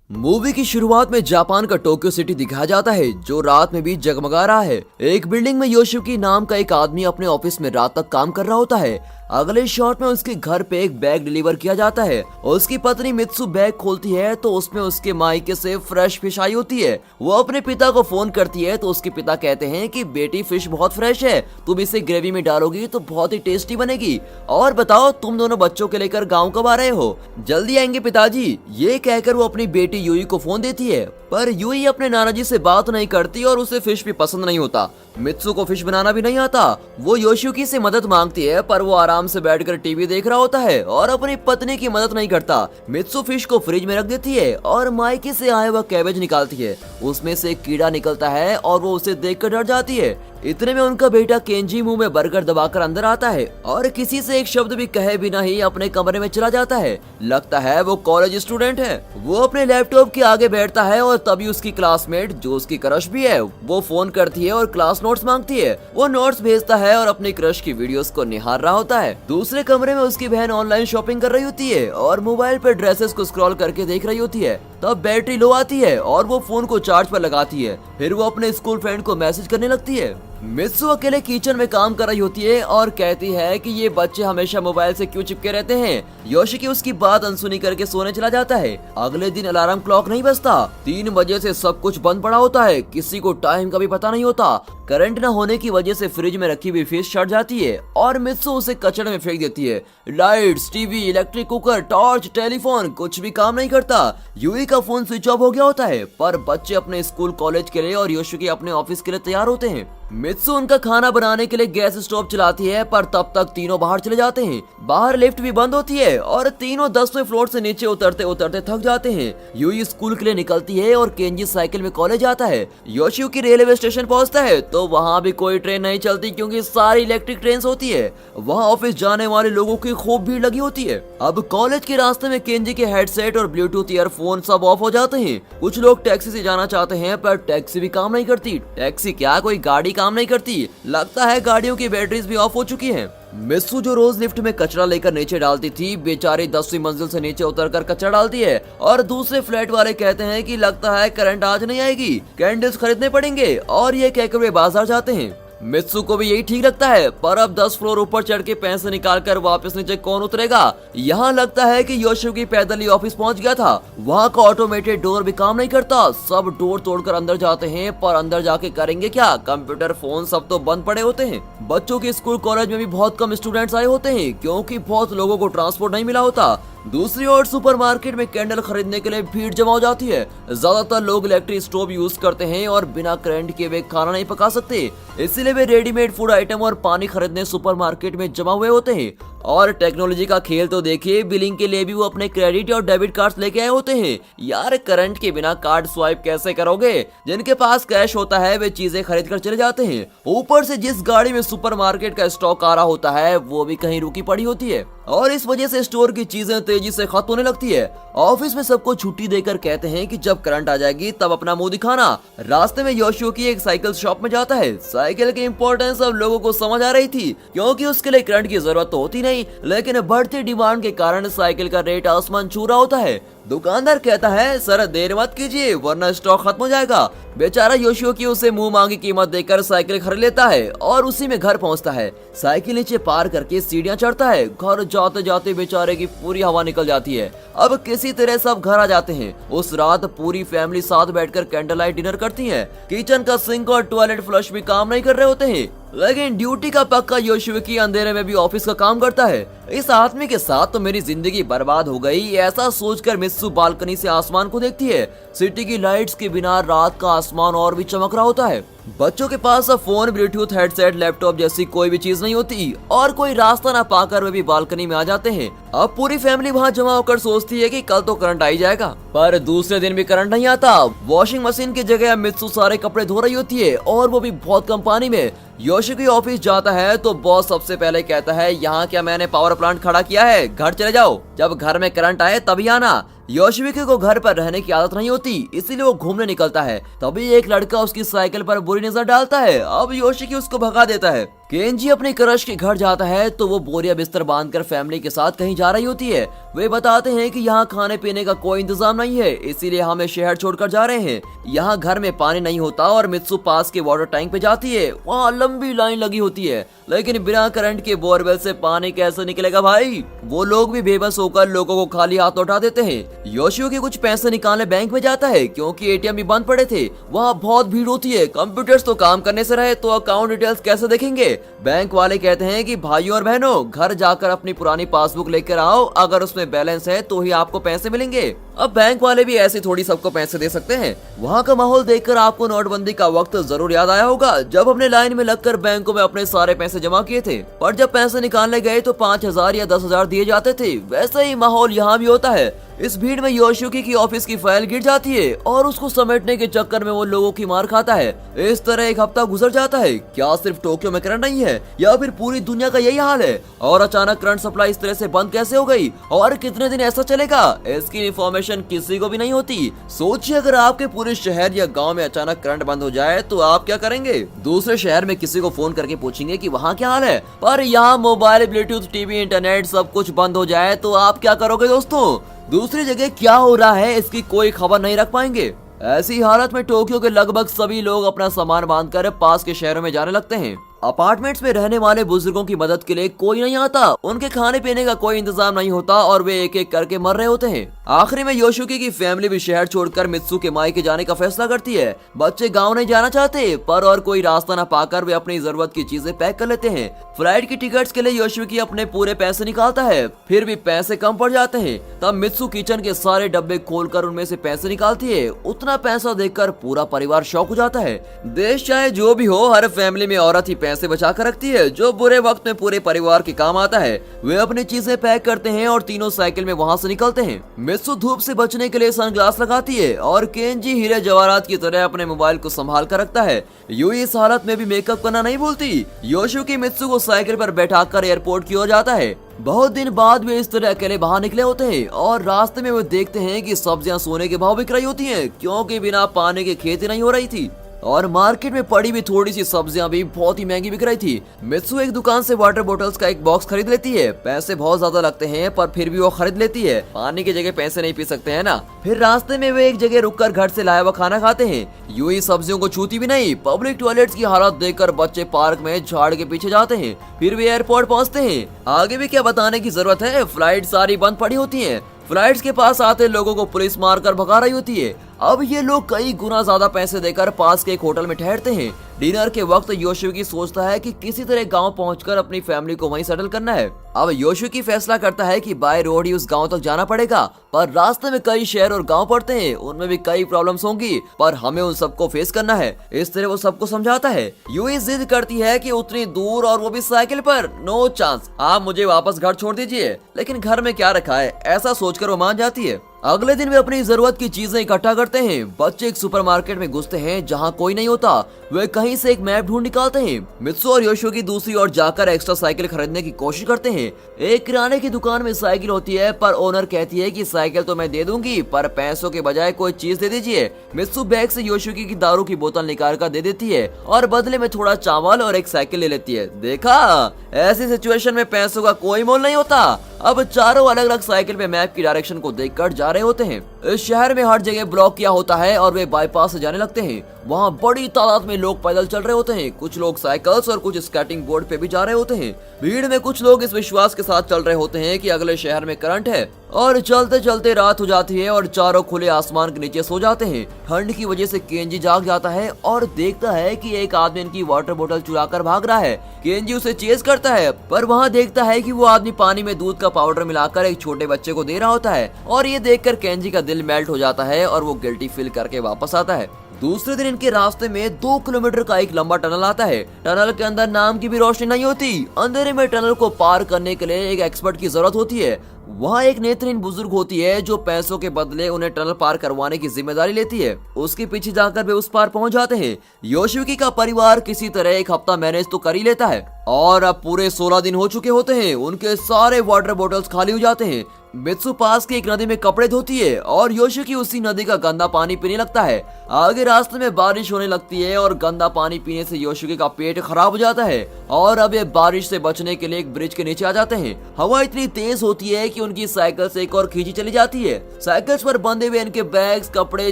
Movie की शुरुआत में जापान का टोक्यो सिटी दिखाया जाता है जो रात में भी जगमगा रहा है। एक बिल्डिंग में योशियुकी नाम का एक आदमी अपने ऑफिस में रात तक काम कर रहा होता है। अगले शॉट में उसके घर पे एक बैग डिलीवर किया जाता है। उसकी पत्नी मित्सु बैग खोलती है तो उसमें उसके मायके से फ्रेश फिश आई होती है। वो अपने पिता को फोन करती है तो उसके पिता कहते हैं कि बेटी फिश बहुत फ्रेश है, तुम इसे ग्रेवी में डालोगी तो बहुत ही टेस्टी बनेगी। और बताओ तुम दोनों बच्चों के लेकर गाँव कब आ रहे हो? जल्दी आएंगे पिताजी। ये कहकर वो अपनी बेटी यूई को फोन देती है, पर यूई अपने नाना जी से बात नहीं करती और उसे फिश भी पसंद नहीं होता। मित्सु को फिश बनाना भी नहीं आता। वो योशियुकी से मदद मांगती है पर वो आराम से बैठकर टीवी देख रहा होता है और अपनी पत्नी की मदद नहीं करता। मित्सु फिश को फ्रिज में रख देती है और मायके से आया हुआ कैबेज निकालती है। उसमें से एक कीड़ा निकलता है और वो उसे देखकर डर जाती है। इतने में उनका बेटा केंजी मुंह में बर्गर दबाकर अंदर आता है और किसी से एक शब्द भी कहे बिना ही अपने कमरे में चला जाता है। लगता है वो कॉलेज स्टूडेंट है। वो अपने लैपटॉप के आगे बैठता है और तभी उसकी क्लासमेट जो उसकी क्रश भी है वो फोन करती है और क्लास नोट्स मांगती है। वो नोट्स भेजता है और अपनी क्रश की वीडियोस को निहार रहा होता है। दूसरे कमरे में उसकी बहन ऑनलाइन शॉपिंग कर रही होती है और मोबाइल पर ड्रेसेस को स्क्रॉल करके देख रही होती है। तब बैटरी लो आती है और वो फोन को चार्ज पर लगाती है। फिर वो अपने स्कूल फ्रेंड को मैसेज करने लगती है। मित्सु अकेले किचन में काम कर रही होती है और कहती है कि ये बच्चे हमेशा मोबाइल से क्यों चिपके रहते हैं। योशियुकी उसकी बात अनसुनी करके सोने चला जाता है। अगले दिन अलार्म क्लॉक नहीं बजता। 3 बजे से सब कुछ बंद पड़ा होता है। किसी को टाइम का भी पता नहीं होता। करंट न होने की वजह से फ्रिज में रखी हुई फिश सड़ जाती है और मित्सु उसे कचड़े में फेंक देती है। Lights, TV, electric cooker, torch, telephone कुछ भी काम नहीं करता। यूई का फोन स्विच ऑफ हो गया होता है, पर बच्चे अपने स्कूल कॉलेज के लिए और योशियुकी अपने ऑफिस के लिए तैयार होते हैं। मित्सु उनका खाना बनाने के लिए गैस स्टोव चलाती है पर तब तक तीनों बाहर चले जाते हैं। बाहर लिफ्ट भी बंद होती है और तीनों 10वें फ्लोर से नीचे उतरते उतरते थक जाते हैं। यूई स्कूल के लिए निकलती है और केंजी साइकिल में कॉलेज आता है। योशियुकी रेलवे स्टेशन पहुंचता है तो वहां भी कोई ट्रेन नहीं चलती क्योंकि सारी इलेक्ट्रिक ट्रेन होती है। वहां ऑफिस जाने वाले लोगों की खूब भीड़ लगी होती है। अब कॉलेज के रास्ते में केंजी के हेडसेट और ब्लूटूथ ईयरफोन सब ऑफ हो जाते हैं। कुछ लोग टैक्सी से जाना चाहते हैं पर टैक्सी भी काम नहीं करती। टैक्सी क्या, कोई गाड़ी काम नहीं करती। लगता है गाड़ियों की बैटरीज भी ऑफ हो चुकी हैं। मित्सु जो रोज लिफ्ट में कचरा लेकर नीचे डालती थी, बेचारी 10वीं मंजिल से नीचे उतरकर कचरा डालती है और दूसरे फ्लैट वाले कहते हैं कि लगता है करंट आज नहीं आएगी, कैंडल्स खरीदने पड़ेंगे और ये कहकर वे बाजार जाते हैं। मित्सु को भी यही ठीक लगता है, पर अब 10 फ्लोर ऊपर चढ़ के पैसे निकालकर वापस नीचे कौन उतरेगा। यहाँ लगता है कि योशियुकी पैदल ही ऑफिस पहुँच गया था। वहाँ का ऑटोमेटेड डोर भी काम नहीं करता। सब डोर तोड़कर अंदर जाते हैं, पर अंदर जाके करेंगे क्या? कंप्यूटर, फोन सब तो बंद पड़े होते हैं। बच्चों के स्कूल कॉलेज में भी बहुत कम स्टूडेंट्स आए होते हैं क्योंकि बहुत लोगों को ट्रांसपोर्ट नहीं मिला होता। दूसरी ओर सुपरमार्केट में कैंडल खरीदने के लिए भीड़ जमा हो जाती है। ज्यादातर लोग इलेक्ट्रिक स्टोव यूज करते हैं और बिना करंट के वे खाना नहीं पका सकते, इसीलिए वे रेडीमेड फूड आइटम और पानी खरीदने सुपरमार्केट में जमा हुए होते हैं। और टेक्नोलॉजी का खेल तो देखिए, बिलिंग के लिए भी वो अपने क्रेडिट और डेबिट कार्ड्स लेके आए होते हैं। यार करंट के बिना कार्ड स्वाइप कैसे करोगे? जिनके पास कैश होता है वे चीजें खरीद कर चले जाते हैं। ऊपर से जिस गाड़ी में सुपरमार्केट का स्टॉक आ रहा होता है वो भी कहीं रुकी पड़ी होती है और इस वजह से स्टोर की चीजें तेजी से खत्म होने लगती है। ऑफिस में सबको छुट्टी देकर कहते हैं कि जब करंट आ जाएगी तब अपना मुंह दिखाना। रास्ते में योशियुकी एक साइकिल शॉप में जाता है। साइकिल की इंपॉर्टेंस अब लोगों को समझ आ रही थी क्योंकि उसके लिए करंट की जरूरत तो होती नहीं, लेकिन बढ़ती डिमांड के कारण साइकिल का रेट आसमान छू रहा होता है। दुकानदार कहता है सर देर मत कीजिए वरना स्टॉक खत्म हो जाएगा। बेचारा योशियुकी उसे मुंह मांगी कीमत देकर साइकिल खरीद लेता है और उसी में घर पहुंचता है। साइकिल नीचे पार करके सीढ़ियां चढ़ता है। घर जाते जाते बेचारे की पूरी हवा निकल जाती है। अब किसी तरह सब घर आ जाते हैं। उस रात पूरी फैमिली साथ बैठकर कैंडल लाइट डिनर करती है। किचन का सिंक और टॉयलेट फ्लश भी काम नहीं कर रहे होते हैं, लेकिन ड्यूटी का पक्का योशियुकी अंधेरे में भी ऑफिस का काम करता है। इस आदमी के साथ तो मेरी जिंदगी बर्बाद हो गई, ऐसा सोचकर मित्सु बालकनी से आसमान को देखती है। सिटी की लाइट्स के बिना रात का आसमान और भी चमक रहा होता है। बच्चों के पास अब फोन, ब्लूटूथ, हेडसेट, लैपटॉप जैसी कोई भी चीज नहीं होती और कोई रास्ता ना पाकर वे भी बालकनी में आ जाते हैं। अब पूरी फैमिली वहाँ जमा होकर सोचती है कि कल तो करंट आ ही जाएगा, पर दूसरे दिन भी करंट नहीं आता। वॉशिंग मशीन की जगह मित्सु सारे कपड़े धो रही होती है और वो भी बहुत कम पानी में। योशियुकी ऑफिस जाता है तो बॉस सबसे पहले कहता है यहाँ क्या मैंने पावर प्लांट खड़ा किया है, घर चले जाओ, जब घर में करंट आए तभी आना। योशियुकी को घर पर रहने की आदत नहीं होती, इसीलिए वो घूमने निकलता है। तभी एक लड़का उसकी साइकिल पर बुरी नजर डालता है। अब योशियुकी उसको भगा देता है। केंजी अपने क्रश के घर जाता है तो वो बोरिया बिस्तर बांधकर फैमिली के साथ कहीं जा रही होती है। वे बताते हैं कि यहाँ खाने पीने का कोई इंतजाम नहीं है, इसीलिए हमें शहर छोड़कर जा रहे हैं। यहाँ घर में पानी नहीं होता और मित्सु पास के वाटर टैंक पे जाती है। वहाँ लंबी लाइन लगी होती है, लेकिन बिना करंट के बोरवेल से पानी कैसे निकलेगा भाई। वो लोग भी बेबस होकर लोगों को खाली हाथ लौटा देते हैं। योशियो के कुछ पैसे निकालने बैंक में जाता है क्योंकि एटीएम भी बंद पड़े थे। वहाँ बहुत भीड़ होती है, कंप्यूटर्स तो काम करने से रहे तो अकाउंट डिटेल्स कैसे देखेंगे। बैंक वाले कहते हैं कि भाइयों और बहनों, घर जाकर अपनी पुरानी पासबुक लेकर आओ, अगर उसमें बैलेंस है तो ही आपको पैसे मिलेंगे। अब बैंक वाले भी ऐसे थोड़ी सबको पैसे दे सकते हैं। वहाँ का माहौल देखकर आपको नोटबंदी का वक्त जरूर याद आया होगा, जब हमने लाइन में लगकर बैंकों में अपने सारे पैसे जमा किए थे, पर जब पैसे निकालने गए तो 5,000 या 10,000 दिए जाते थे। वैसा ही माहौल यहाँ भी होता है। इस भीड़ में योशियुकी की ऑफिस की फाइल गिर जाती है और उसको समेटने के चक्कर में वो लोगों की मार खाता है। इस तरह एक हफ्ता गुजर जाता है। क्या सिर्फ टोक्यो में करंट नहीं है या फिर पूरी दुनिया का यही हाल है? और अचानक करंट सप्लाई इस तरह से बंद कैसे हो गई और कितने दिन ऐसा चलेगा, इसकी इंफॉर्मेशन किसी को भी नहीं होती। सोचिए अगर आपके पूरे शहर या गाँव में अचानक करंट बंद हो जाए तो आप क्या करेंगे? दूसरे शहर में किसी को फोन करके पूछेंगे कि वहाँ क्या हाल है, पर यहाँ मोबाइल, ब्लूटूथ, टीवी, इंटरनेट सब कुछ बंद हो जाए तो आप क्या करोगे दोस्तों? दूसरी जगह क्या हो रहा है इसकी कोई खबर नहीं रख पाएंगे। ऐसी हालत में टोक्यो के लगभग सभी लोग अपना सामान बांधकर पास के शहरों में जाने लगते हैं। अपार्टमेंट्स में रहने वाले बुजुर्गों की मदद के लिए कोई नहीं आता, उनके खाने पीने का कोई इंतजाम नहीं होता और वे एक एक करके मर रहे होते हैं। आखिरी में योशियुकी की फैमिली भी शहर छोड़कर मित्सु के मायके जाने का फैसला करती है। बच्चे गांव नहीं जाना चाहते, पर और कोई रास्ता न पाकर वे अपनी जरूरत की चीजें पैक कर लेते हैं। फ्लाइट की टिकट्स के लिए योशियुकी अपने पूरे पैसे निकालता है, फिर भी पैसे कम पड़ जाते हैं। तब मित्सु किचन के सारे डब्बे खोलकर उनमें से पैसे निकालती है। उतना पैसा देखकर पूरा परिवार शॉक हो जाता है। देश चाहे जो भी हो, हर फैमिली में औरत ही पैसे बचा कर रखती है जो बुरे वक्त में पूरे परिवार के काम आता है। वे अपनी चीजें पैक करते हैं और तीनों साइकिल में वहाँ से निकलते हैं। मित्सु धूप से बचने के लिए सनग्लास लगाती है और केंजी हीरे जवाहरात की तरह अपने मोबाइल को संभाल कर रखता है। यूई इस हालत में भी मेकअप करना नहीं भूलती। योशियुकी मित्सु को साइकिल पर बैठाकर एयरपोर्ट की ओर जाता है। बहुत दिन बाद वे इस तरह अकेले बाहर निकले होते हैं और रास्ते में वे देखते हैं कि सब्जियां सोने के भाव बिक रही होती हैं, क्योंकि बिना पानी की खेती नहीं हो रही थी और मार्केट में पड़ी भी थोड़ी सी सब्जियां भी बहुत ही महंगी बिक रही थी। मित्सु एक दुकान से वाटर बोतल्स का एक बॉक्स खरीद लेती है। पैसे बहुत ज्यादा लगते हैं पर फिर भी वो खरीद लेती है, पानी की जगह पैसे नहीं पी सकते हैं ना। फिर रास्ते में वे एक जगह रुककर घर से लाया हुआ खाना खाते हैं। यूं ही सब्जियों को छूती भी नहीं। पब्लिक टॉयलेट्स की हालत देखकर बच्चे पार्क में झाड़ के पीछे जाते हैं। फिर वे एयरपोर्ट पहुँचते हैं। आगे भी क्या बताने की जरूरत है, फ्लाइट सारी बंद पड़ी होती है। फ्लाइट्स के पास आते लोगों को पुलिस मारकर भगा रही होती है। अब ये लोग कई गुना ज्यादा पैसे देकर पास के एक होटल में ठहरते हैं। डिनर के वक्त योशियुकी सोचता है कि किसी तरह गांव पहुंचकर अपनी फैमिली को वहीं सेटल करना है। अब योशियुकी फैसला करता है कि बाय रोड ही उस गांव तक जाना पड़ेगा, पर रास्ते में कई शहर और गांव पड़ते हैं, उनमें भी कई प्रॉब्लम्स होंगी, पर हमें उन सबको फेस करना है। इस तरह वो सबको समझाता है। यूई जिद करती है कि उतनी दूर और वो भी साइकिल पर, नो चांस, आप मुझे वापस घर छोड़ दीजिए। लेकिन घर में क्या रखा है, ऐसा सोचकर वो मान जाती है। अगले दिन वे अपनी जरूरत की चीजें इकट्ठा करते हैं। बच्चे एक सुपरमार्केट में घुसते हैं जहां कोई नहीं होता। वे कहीं से एक मैप ढूंढ निकालते हैं। मित्सु और योशियुकी दूसरी ओर जाकर एक्स्ट्रा साइकिल खरीदने की कोशिश करते हैं। एक किराने की दुकान में साइकिल होती है, पर ओनर कहती है कि साइकिल तो मैं दे दूंगी, पर पैसों के बजाय कोई चीज दे दीजिए। मित्सु बैग से योशियुकी की दारू की बोतल निकाल कर दे देती है और बदले में थोड़ा चावल और एक साइकिल ले लेती है। देखा, ऐसी सिचुएशन में पैसों का कोई मोल नहीं होता। अब चारों अलग अलग साइकिल पे मैप की डायरेक्शन को देखकर जा रहे होते हैं। इस शहर में हर जगह ब्लॉक किया होता है और वे बाईपास से जाने लगते हैं। वहाँ बड़ी तादाद में लोग पैदल चल रहे होते हैं। कुछ लोग साइकिल्स और कुछ स्केटिंग बोर्ड पे भी जा रहे होते हैं। भीड़ में कुछ लोग इस विश्वास के साथ चल रहे होते हैं कि अगले शहर में करंट है, और चलते चलते रात हो जाती है और चारों खुले आसमान के नीचे सो जाते हैं। ठंड की वजह से केंजी जाग जाता है और देखता है कि एक आदमी इनकी वाटर बोतल चुरा कर भाग रहा है। केंजी उसे चेज करता है, पर वहाँ देखता है कि वो आदमी पानी में दूध का पाउडर मिलाकर एक छोटे बच्चे को दे रहा होता है, और ये देखकर केंजी का दिल मेल्ट हो जाता है और वो गिल्टी फील करके वापस आता है। दूसरे दिन इनके रास्ते में 2 किलोमीटर का एक लंबा टनल आता है। टनल के अंदर नाम की भी रोशनी नहीं होती। अंधेरे में टनल को पार करने के लिए एक एक्सपर्ट की जरूरत होती है। वहाँ एक नेत्रहीन बुजुर्ग होती है जो पैसों के बदले उन्हें टनल पार करवाने की जिम्मेदारी लेती है। उसके पीछे जाकर वे उस पार पहुँच जाते हैं। योशियुकी का परिवार किसी तरह एक हफ्ता मैनेज तो कर ही लेता है और अब पूरे 16 दिन हो चुके होते हैं। उनके सारे वाटर बॉटल्स खाली हो जाते हैं। मित्सु पास की एक नदी में कपड़े धोती है और योशिकी उसी नदी का गंदा पानी पीने लगता है। आगे रास्ते में बारिश होने लगती है और गंदा पानी पीने से योशिकी का पेट खराब हो जाता है और अब ये बारिश से बचने के लिए एक ब्रिज के नीचे आ जाते हैं। हवा इतनी तेज होती है कि उनकी साइकिल से एक और खींची चली जाती है। साइकिल्स पर बंधे हुए इनके बैग्स, कपड़े,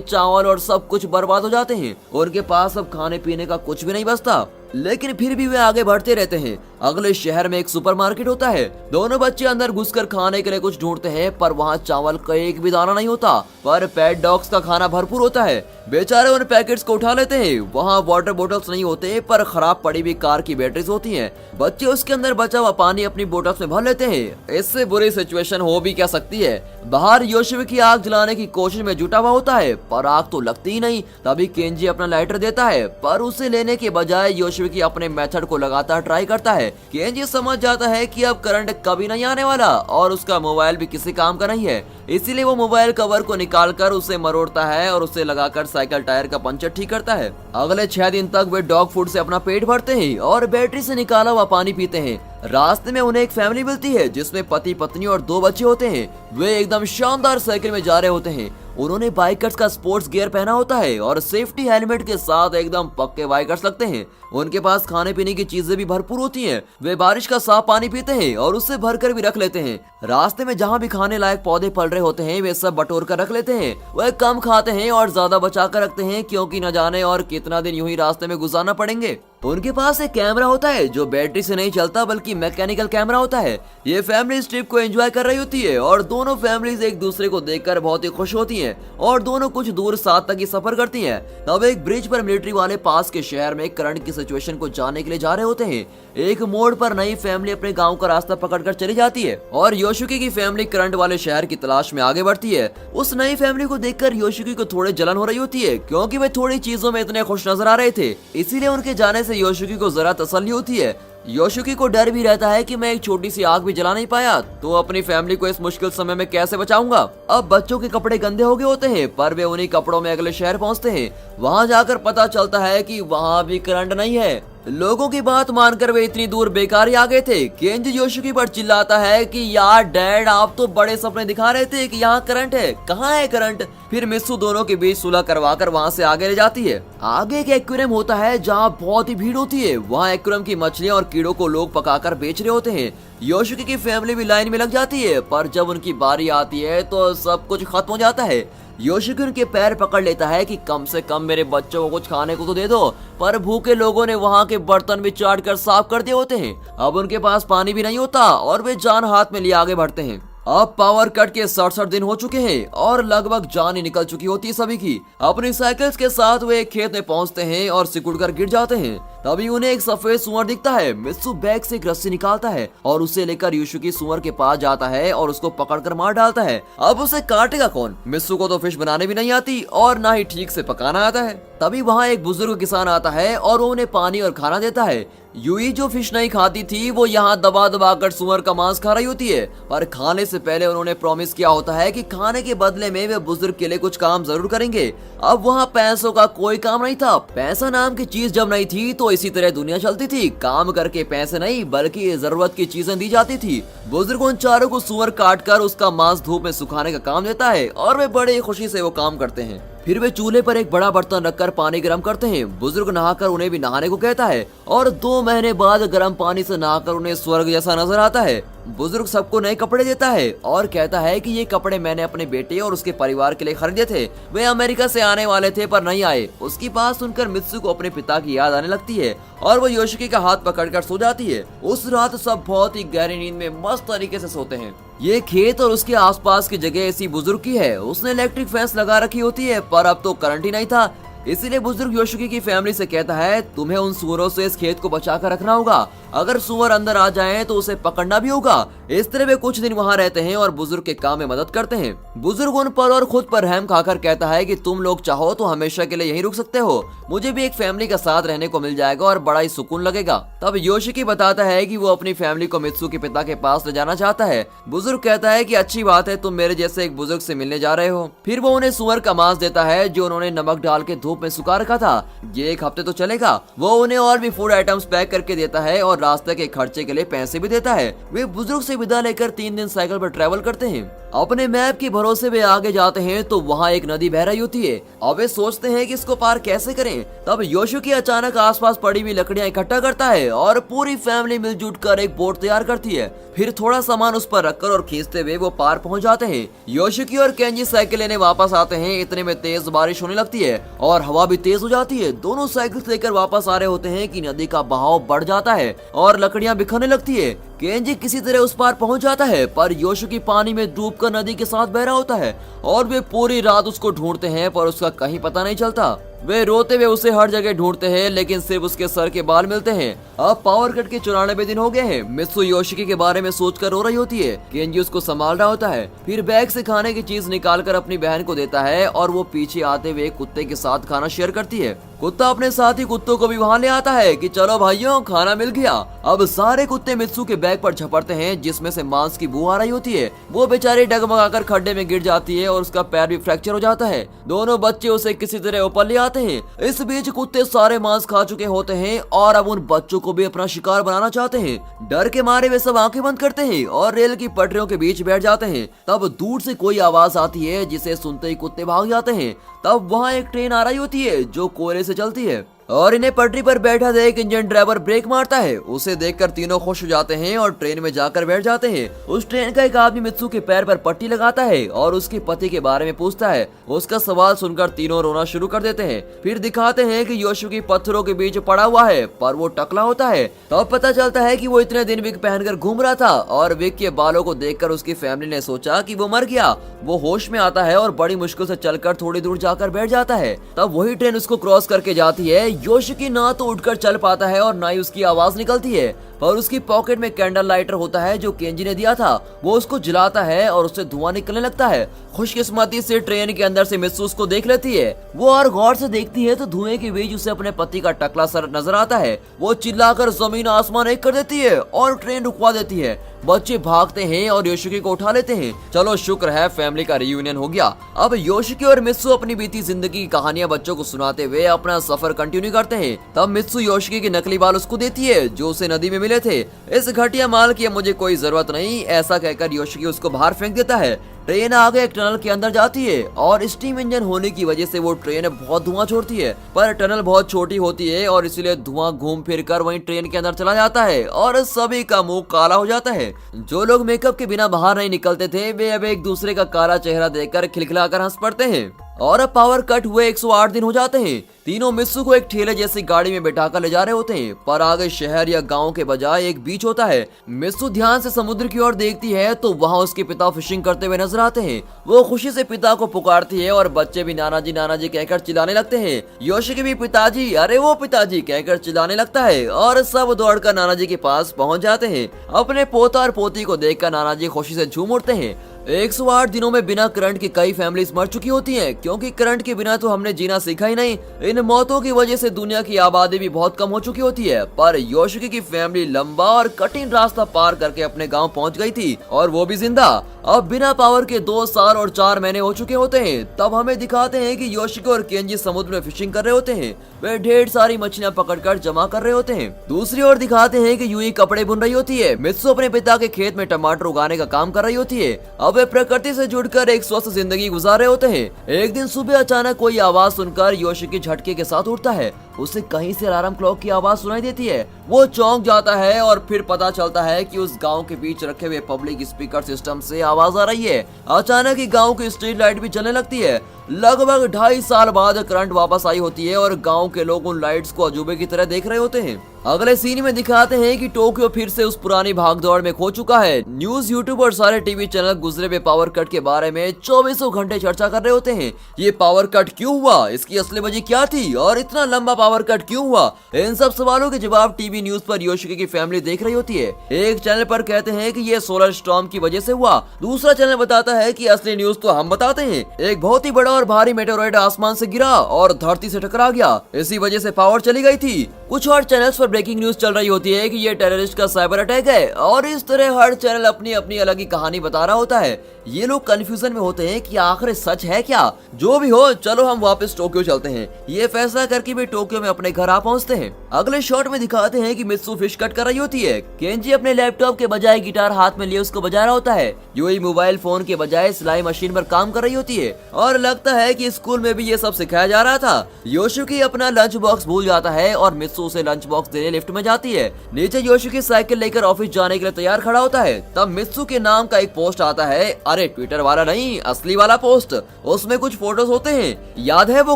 चावल और सब कुछ बर्बाद हो जाते हैं। उनके पास अब खाने पीने का कुछ भी नहीं बचता, लेकिन फिर भी वे आगे बढ़ते रहते हैं। अगले शहर में एक सुपरमार्केट होता है। दोनों बच्चे अंदर घुसकर खाने के लिए कुछ ढूंढते हैं, पर वहाँ चावल का एक भी दाना नहीं होता, पर पेट डॉग्स का खाना भरपूर होता है। बेचारे उन पैकेट्स को उठा लेते हैं। वहाँ वाटर बोतल्स नहीं होते, पर खराब पड़ी हुई कार की बैटरीज होती हैं। बच्चे उसके अंदर बचा हुआ पानी अपनी बोतल्स में भर लेते हैं। इससे बुरी सिचुएशन हो भी क्या सकती है। बाहर योशिकी आग जलाने की कोशिश में जुटा हुआ होता है, पर आग तो लगती ही नहीं। तभी केंजी अपना लाइटर देता है, पर उसे लेने के बजाय योशिकी अपने मेथड को लगातार ट्राई करता है। केंजी समझ जाता है कि अब करंट कभी नहीं आने वाला और उसका मोबाइल भी किसी काम का नहीं है, इसीलिए वो मोबाइल कवर को निकालकर उसे मरोड़ता है और उसे लगाकर साइकिल टायर का पंचर ठीक करता है। अगले 6 दिन तक वे डॉग फूड से अपना पेट भरते हैं और बैटरी से निकाला हुआ पानी पीते हैं। रास्ते में उन्हें एक फैमिली मिलती है जिसमें पति, पत्नी और 2 बच्चे होते हैं। वे एकदम शानदार साइकिल में जा रहे होते हैं। उन्होंने बाइकर्स का स्पोर्ट्स गियर पहना होता है और सेफ्टी हेलमेट के साथ एकदम पक्के बाइकर्स लगते हैं। उनके पास खाने पीने की चीजें भी भरपूर होती हैं। वे बारिश का साफ पानी पीते हैं और उससे भरकर भी रख लेते हैं। रास्ते में जहाँ भी खाने लायक पौधे फल रहे होते हैं वे सब बटोर कर रख लेते हैं। वे कम खाते हैं और ज्यादा बचा कर रखते हैं, क्योंकि न जाने और कितना दिन यूं ही रास्ते में गुजारना पड़ेंगे। उनके पास एक कैमरा होता है जो बैटरी से नहीं चलता बल्कि मैकेनिकल कैमरा होता है। ये फैमिली इस ट्रिप को एंजॉय कर रही होती है और दोनों फैमिलीज एक दूसरे को देखकर बहुत ही खुश होती हैं और दोनों कुछ दूर साथ तक ही सफर करती हैं। तब एक ब्रिज पर मिलिट्री वाले पास के शहर में करंट की सिचुएशन को जानने के लिए जा रहे होते हैं। एक मोड़ पर नई फैमिली अपने गांव का रास्ता पकड़कर चली जाती है और योशिकी की फैमिली करंट वाले शहर की तलाश में आगे बढ़ती है। उस नई फैमिली को देखकर योशिकी को थोड़ी जलन हो रही होती है, क्योंकि वे थोड़ी चीजों में इतने खुश नजर आ रहे थे। इसीलिए उनके जाने से योशिकी को जरा तसल्ली होती है। योशिकी को डर भी रहता है कि मैं एक छोटी सी आग भी जला नहीं पाया तो अपनी फैमिली को इस मुश्किल समय में कैसे बचाऊंगा। अब बच्चों के कपड़े गंदे हो गए होते हैं, पर वे उन्हीं कपड़ों में अगले शहर पहुंचते हैं। वहां जाकर पता चलता है कि वहां भी करंट नहीं है। लोगों की बात मानकर वे इतनी दूर बेकार ही आ गए थे। केंजी योशिकी पर चिल्लाता है कि यार डैड, आप तो बड़े सपने दिखा रहे थे कि यहाँ करंट है, कहाँ है करंट। फिर मित्सु दोनों के बीच सुलह करवाकर वहाँ से आगे ले जाती है। आगे एक एक्वेरियम होता है जहाँ बहुत ही भीड़ होती है। वहाँ एक्वेरियम की मछलियाँ और कीड़ों को लोग पकाकर बेच रहे होते हैं। योशिकी की फैमिली भी लाइन में लग जाती है, पर जब उनकी बारी आती है तो सब कुछ खत्म हो जाता है। योशिकी उनके पैर पकड़ लेता है कि कम से कम मेरे बच्चों को कुछ खाने को तो दे दो, पर भूखे लोगों ने वहाँ के बर्तन भी चाट कर साफ कर दिए होते हैं। अब उनके पास पानी भी नहीं होता और वे जान हाथ में लिए आगे बढ़ते हैं। अब पावर कट के 67 दिन हो चुके हैं और लगभग जान ही निकल चुकी होती है सभी की। अपनी साइकिल्स के साथ वे एक खेत में पहुंचते हैं और सिकुड़कर गिर जाते हैं। तभी उन्हें एक सफेद सुअर दिखता है। मित्सु बैग से एक रस्सी निकालता है और उसे लेकर योशिकी सुअर के पास जाता है और उसको पकड़कर मार डालता है। अब उसे काटेगा कौन? मित्सु को तो फिश बनाने भी नहीं आती और ना ही ठीक से पकाना आता है। तभी वहाँ एक बुजुर्ग किसान आता है और वो उन्हें पानी और खाना देता है। यूई जो फिश नहीं खाती थी वो यहाँ दबा दबा कर सुअर का मांस खा रही होती है, पर खाने से पहले उन्होंने प्रॉमिस किया होता है कि खाने के बदले में वे बुजुर्ग के लिए कुछ काम जरूर करेंगे। अब वहाँ पैसों का कोई काम नहीं था। पैसा नाम की चीज जब नहीं थी तो इसी तरह दुनिया चलती थी। काम करके पैसे नहीं बल्कि जरूरत की चीजें दी जाती थी। बुजुर्ग उन चारों को सुअर काट कर उसका मांस धूप में सुखाने का काम देता है और वे बड़े खुशी से वो काम करते हैं। फिर वे चूल्हे पर एक बड़ा बर्तन रखकर पानी गर्म करते हैं। बुजुर्ग नहाकर उन्हें भी नहाने को कहता है और 2 महीने बाद गर्म पानी से नहाकर उन्हें स्वर्ग जैसा नजर आता है। बुजुर्ग सबको नए कपड़े देता है और कहता है कि ये कपड़े मैंने अपने बेटे और उसके परिवार के लिए खरीदे थे। वे अमेरिका से आने वाले थे पर नहीं आए। उसकी बात सुनकर मित्सु को अपने पिता की याद आने लगती है और वो योशिकी का हाथ पकड़कर सो जाती है। उस रात सब बहुत ही गहरी नींद में मस्त तरीके से सोते हैं। ये खेत और उसके आसपास की जगह ऐसी बुजुर्ग की है। उसने इलेक्ट्रिक फेंस लगा रखी होती है, पर अब तो करंट ही नहीं था। इसीलिए बुजुर्ग योशिकी की फैमिली से कहता है तुम्हें उन सुअरों से इस खेत को बचा कर रखना होगा। अगर सुअर अंदर आ जाएं तो उसे पकड़ना भी होगा। इस तरह वे कुछ दिन वहाँ रहते हैं और बुजुर्ग के काम में मदद करते हैं। बुजुर्ग उन पर और खुद पर रहम खाकर कहता है कि तुम लोग चाहो तो हमेशा के लिए यहीं रुक सकते हो। मुझे भी एक फैमिली का साथ रहने को मिल जाएगा और बड़ा ही सुकून लगेगा। तब योशिकी बताता है कि वो अपनी फैमिली को मित्सु के पिता के पास ले जाना चाहता है। बुजुर्ग कहता है कि अच्छी बात है, तुम मेरे जैसे एक बुजुर्ग से मिलने जा रहे हो। फिर वो उन्हें सुअर का मांस देता है जो उन्होंने नमक डाल के धूप में सुखा रखा था। ये 1 हफ्ते तो चलेगा। वो उन्हें और भी फूड आइटम्स पैक करके देता है और और रास्ते के खर्चे के लिए पैसे भी देता है। वे बुजुर्ग से विदा लेकर 3 दिन साइकिल पर ट्रैवल करते हैं। अपने मैप के भरोसे वे आगे जाते हैं तो वहाँ एक नदी बह रही होती है। अब वे सोचते हैं कि इसको पार कैसे करें। तब योशिकी अचानक आसपास पड़ी हुई लकड़ियां इकट्ठा करता है और पूरी फैमिली मिलजुट कर एक बोट तैयार करती है। फिर थोड़ा सामान उस पर रखकर और खींचते हुए वो पार पहुंच जाते हैं। योशिकी और केंजी साइकिल लेने वापस आते हैं। इतने में तेज बारिश होने लगती है और हवा भी तेज हो जाती है। दोनों साइकिल लेकर वापस आ रहे होते हैं कि नदी का बहाव बढ़ जाता है और लकड़ियां बिखरने लगती है। केंजी किसी तरह उस पार पहुंच जाता है पर योशिकी पानी में डूबकर नदी के साथ बह रहा होता है और वे पूरी रात उसको ढूंढते हैं पर उसका कहीं पता नहीं चलता। वे रोते हुए उसे हर जगह ढूंढते हैं लेकिन सिर्फ उसके सर के बाल मिलते हैं। अब पावर कट के 94 दिन हो गए हैं। मित्सु योशिकी के बारे में सोचकर रो रही होती है। केंजी उसको संभाल रहा होता है। फिर बैग से खाने की चीज निकालकर अपनी बहन को देता है और वो पीछे आते हुए कुत्ते के साथ खाना शेयर करती है। कुत्ता अपने साथी कुत्तों को भी वहाँ ले आता है कि चलो भाइयों खाना मिल गया। अब सारे कुत्ते मित्सु के बैग पर झपटते हैं जिसमें से मांस की बू आ रही होती है। वो बेचारी डगमगाकर खड्डे में गिर जाती है और उसका पैर भी फ्रैक्चर हो जाता है। दोनों बच्चे उसे किसी तरह ऊपर ले आते हैं। इस बीच कुत्ते सारे मांस खा चुके होते हैं और अब उन बच्चों को भी अपना शिकार बनाना चाहते हैं। डर के मारे वे सब आंखें बंद करते हैं और रेल की पटरियों के बीच बैठ जाते हैं। तब दूर से कोई आवाज आती है जिसे सुनते ही कुत्ते भाग जाते हैं। तब वहाँ एक ट्रेन आ रही होती है जो कोयले से चलती है और इन्हें पटरी पर बैठा देख इंजन ड्राइवर ब्रेक मारता है। उसे देखकर तीनों खुश हो जाते हैं और ट्रेन में जाकर बैठ जाते हैं। उस ट्रेन का एक आदमी मित्सु के पैर पर पट्टी लगाता है और उसके पति के बारे में पूछता है। उसका सवाल सुनकर तीनों रोना शुरू कर देते हैं। फिर दिखाते हैं कि योशिकी पत्थरों के बीच पड़ा हुआ है पर वो टकला होता है। तब पता चलता है कि वो इतने दिन विग पहनकर घूम रहा था और विग के बालों को देखकर उसकी फैमिली ने सोचा कि वो मर गया। वो होश में आता है और बड़ी मुश्किल से चलकर थोड़ी दूर जाकर बैठ जाता है। तब वही ट्रेन उसको क्रॉस करके जाती है। योशिकी ना तो उठकर चल पाता है और ना ही उसकी आवाज निकलती है पर उसकी पॉकेट में कैंडल लाइटर होता है जो केंजी ने दिया था। वो उसको जलाता है और उससे धुआं निकलने लगता है। खुशकिस्मती से ट्रेन के अंदर से मित्सु उसको देख लेती है। वो और गौर से देखती है तो धुएं के बीच उसे अपने पति का टकला सर नजर आता है। वो चिल्लाकर जमीन आसमान एक कर देती है और ट्रेन रुकवा देती है। बच्चे भागते हैं और योशिकी को उठा लेते हैं। चलो शुक्र है फैमिली का रियूनियन हो गया। अब योशिकी और मित्सु अपनी बीती जिंदगी की कहानियां बच्चों को सुनाते हुए अपना सफर कंटिन्यू करते हैं। तब मित्सु योशिकी के नकली बाल उसको देती है जो उसे नदी में मिले थे। इस घटिया माल की मुझे कोई जरूरत नहीं, ऐसा कहकर योशिकी उसको बाहर फेंक देता है। ट्रेन आगे एक टनल के अंदर जाती है और स्टीम इंजन होने की वजह से वो ट्रेन बहुत धुआं छोड़ती है पर टनल बहुत छोटी होती है और इसलिए धुआं घूम फिर कर वहीं ट्रेन के अंदर चला जाता है और सभी का मुंह काला हो जाता है। जो लोग मेकअप के बिना बाहर नहीं निकलते थे वे अब एक दूसरे का काला चेहरा देखकर खिलखिलाकर हंस पड़ते हैं। और अब पावर कट हुए 108 दिन हो जाते हैं। तीनों मित्सु को एक ठेले जैसी गाड़ी में बैठाकर ले जा रहे होते हैं पर आगे शहर या गांव के बजाय एक बीच होता है। मित्सु ध्यान से समुद्र की ओर देखती है तो वहाँ उसके पिता फिशिंग करते हुए नजर आते हैं। वो खुशी से पिता को पुकारती है और बच्चे भी नाना जी कहकर चिल्लाने लगते हैं। योशिकी भी पिताजी, अरे वो पिताजी कहकर चिल्लाने लगता है और सब दौड़कर नाना जी के पास पहुँच जाते हैं। अपने पोता और पोती को देखकर नाना जी खुशी से झूम उठते हैं। 108 दिनों में बिना करंट की कई फैमिलीज मर चुकी होती हैं क्योंकि करंट के बिना तो हमने जीना सीखा ही नहीं। इन मौतों की वजह से दुनिया की आबादी भी बहुत कम हो चुकी होती है पर योशिकी की फैमिली लंबा और कठिन रास्ता पार करके अपने गांव पहुंच गई थी और वो भी जिंदा। अब बिना पावर के 2 साल और 4 महीने हो चुके होते हैं। तब हमें दिखाते हैं कि योशिकी और केंजी समुद्र में फिशिंग कर रहे होते हैं। वे ढेर सारी मछलियां पकड़कर जमा कर रहे होते हैं। दूसरी ओर दिखाते हैं कि यूई कपड़े बुन रही होती है। मित्सु अपने पिता के खेत में टमाटर उगाने का काम कर रही होती है। अब वे प्रकृति से जुड़कर एक स्वस्थ जिंदगी गुजार रहे होते हैं। एक दिन सुबह अचानक कोई आवाज सुनकर योशिकी झटके के साथ उठता है। उसे कहीं से अलार्म क्लॉक की आवाज सुनाई देती है। वो चौंक जाता है और फिर पता चलता है कि उस गांव के बीच रखे हुए पब्लिक स्पीकर सिस्टम से आवाज आ रही है। अचानक ही गांव की स्ट्रीट लाइट भी जलने लगती है। लगभग 2.5 साल बाद करंट वापस आई होती है और गांव के लोग उन लाइट्स को अजूबे की तरह देख रहे होते हैं। अगले सीन में दिखाते हैं कि टोक्यो फिर से उस पुरानी भागदौड़ में खो चुका है। न्यूज, यूट्यूब और सारे टीवी चैनल गुजरे हुए पावर कट के बारे में 24 घंटे चर्चा कर रहे होते हैं। ये पावर कट क्यों हुआ, इसकी असली वजह क्या थी और इतना लंबा पावर कट क्यों हुआ, इन सब सवालों के जवाब टीवी न्यूज पर योशिकी की फैमिली देख रही होती है। एक चैनल पर कहते हैं कि ये सोलर स्टॉर्म की वजह से हुआ। दूसरा चैनल बताता है कि असली न्यूज तो हम बताते हैं। एक बहुत ही बड़ा और भारी मेटेओराइड आसमान से गिरा और धरती से टकरा गया, इसी वजह से पावर चली गई थी। कुछ और चैनल्स पर ब्रेकिंग न्यूज चल रही होती है कि ये टेररिस्ट का साइबर अटैक है और इस तरह हर चैनल अपनी अपनी अलग ही कहानी बता रहा होता है। ये लोग कंफ्यूजन में होते हैं कि आखिर सच है क्या। जो भी हो, चलो हम वापस टोक्यो चलते हैं। ये फैसला करके भी टोक्यो में अपने घर आ पहुंचते हैं। अगले शॉट में दिखाते हैं कि मित्सु फिश कट कर रही होती है। केंजी अपने लैपटॉप के बजाय गिटार हाथ में लिए उसको बजा रहा होता है। यूई मोबाइल फोन के बजाय सिलाई मशीन पर काम कर रही होती है और लगता है कि स्कूल में भी ये सब सिखाया जा रहा था। योशिकी अपना लंच बॉक्स भूल जाता है और मित्सु उसे लंच बॉक्स देने लिफ्ट में जाती है। नीचे योशिकी साइकिल लेकर ऑफिस जाने के लिए तैयार खड़ा होता है। तब मित्सु के नाम का एक पोस्ट आता है। अरे ट्विटर वाला नहीं, असली वाला पोस्ट। उसमें कुछ फोटोज होते हैं। याद है वो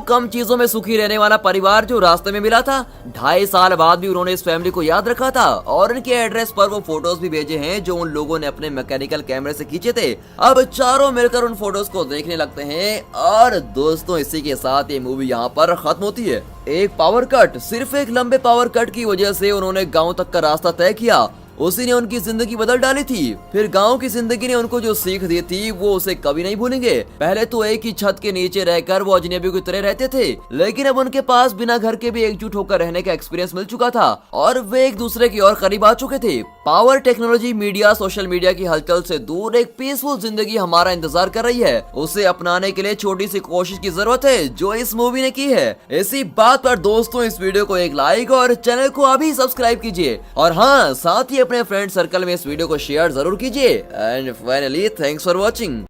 कम चीजों में सुखी रहने वाला परिवार जो रास्ते में मिला था। 2.5 साल बाद भी उन्होंने इस फैमिली को याद रखा था और उनके एड्रेस पर वो फोटोज भी भेजे हैं जो उन लोगों ने अपने मैकेनिकल कैमरे से खींचे थे। अब चारों मिलकर उन फोटोज को देखने लगते हैं और दोस्तों इसी के साथ ये मूवी यहाँ पर खत्म होती है। एक पावर कट, सिर्फ एक लंबे पावर कट की वजह से उन्होंने गांव तक का रास्ता तय किया। उसी ने उनकी जिंदगी बदल डाली थी। फिर गांव की जिंदगी ने उनको जो सीख दी थी वो उसे कभी नहीं भूलेंगे। पहले तो एक ही छत के नीचे रहकर वो अजनबियों की तरह रहते थे, लेकिन अब उनके पास बिना घर के भी एकजुट होकर रहने का एक्सपीरियंस मिल चुका था और वे एक दूसरे की और करीब आ चुके थे। Power, technology, media, social media की हलचल से दूर एक पीसफुल जिंदगी हमारा इंतजार कर रही है। उसे अपनाने के लिए छोटी सी कोशिश की जरूरत है जो इस मूवी ने की है। इसी बात पर दोस्तों इस वीडियो को एक लाइक और चैनल को अभी सब्सक्राइब कीजिए और हाँ, साथ ही अपने फ्रेंड सर्कल में इस वीडियो को शेयर जरूर कीजिए। And finally thanks for watching.